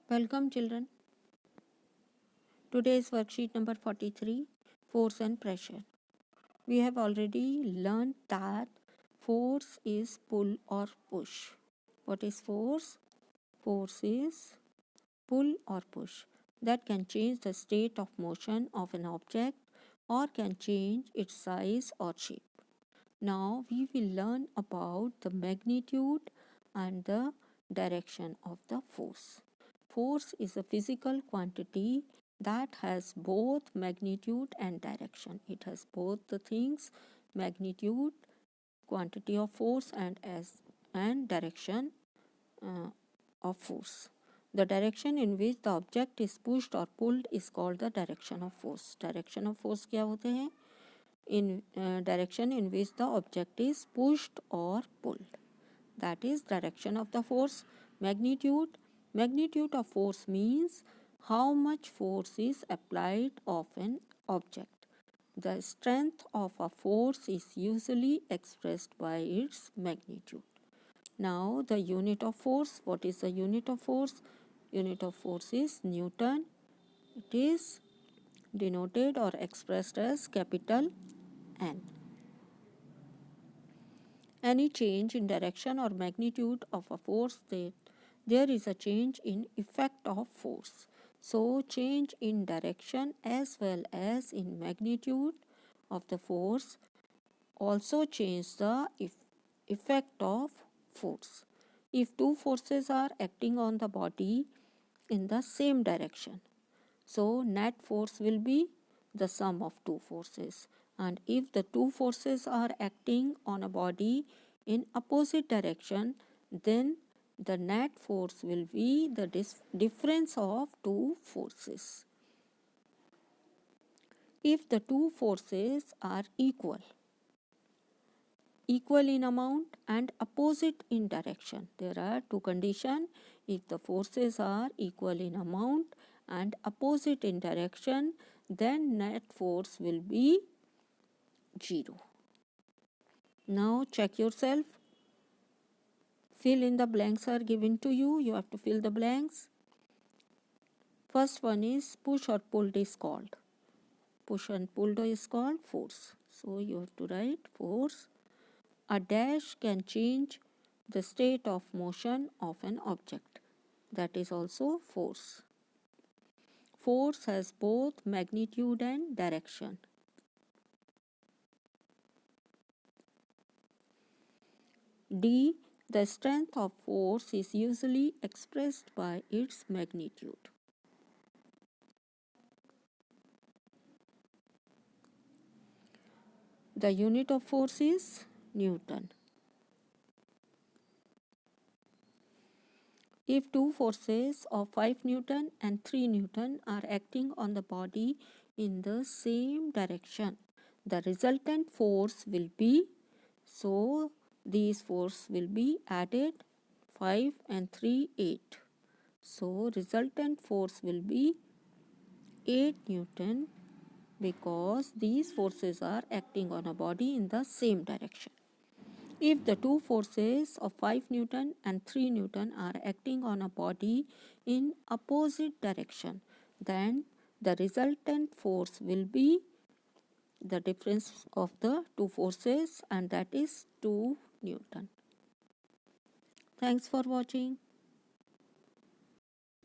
Welcome children. Today's worksheet number 43, force and pressure. We have already learned that force is pull or push. What is force? Force is pull or push that can change the state of motion of an object or can change its size or shape. Now we will learn about the magnitude and the direction of the force. Force is a physical quantity that has both magnitude and direction. It has both the things, magnitude, quantity of force, and direction of force. The direction in which the object is pushed or pulled is called the direction of force. Direction of force क्या होते हैं? In direction in which the object is pushed or pulled. That is direction of the force. Magnitude of force means how much force is applied of an object. The strength of a force is usually expressed by its magnitude. Now the unit of force. What is the unit of force? Unit of force is Newton. It is denoted or expressed as capital N. Any change in direction or magnitude of a force, there is a change in effect of force. So change in direction as well as in magnitude of the force also change the effect of force. If two forces are acting on the body in the same direction, so net force will be the sum of two forces. And if the two forces are acting on a body in opposite direction, then the net force will be the difference of two forces. If the two forces are equal in amount and opposite in direction, there are two conditions. If the forces are equal in amount and opposite in direction, then net force will be 0. Now check yourself. Fill in the blanks are given to you. You have to fill the blanks. First one is push or pulled is called. Push and pulled is called force. So you have to write force. A dash can change the state of motion of an object. That is also force. Force has both magnitude and direction. D. The strength of force is usually expressed by its magnitude. The unit of force is Newton. If two forces of 5 Newton and 3 Newton are acting on the body in the same direction, the resultant force will be, so these force will be added 5 and 3, 8. So resultant force will be 8 Newton because these forces are acting on a body in the same direction. If the two forces of 5 Newton and 3 Newton are acting on a body in opposite direction, then the resultant force will be the difference of the two forces, and that is 2 Newton. Thanks for watching.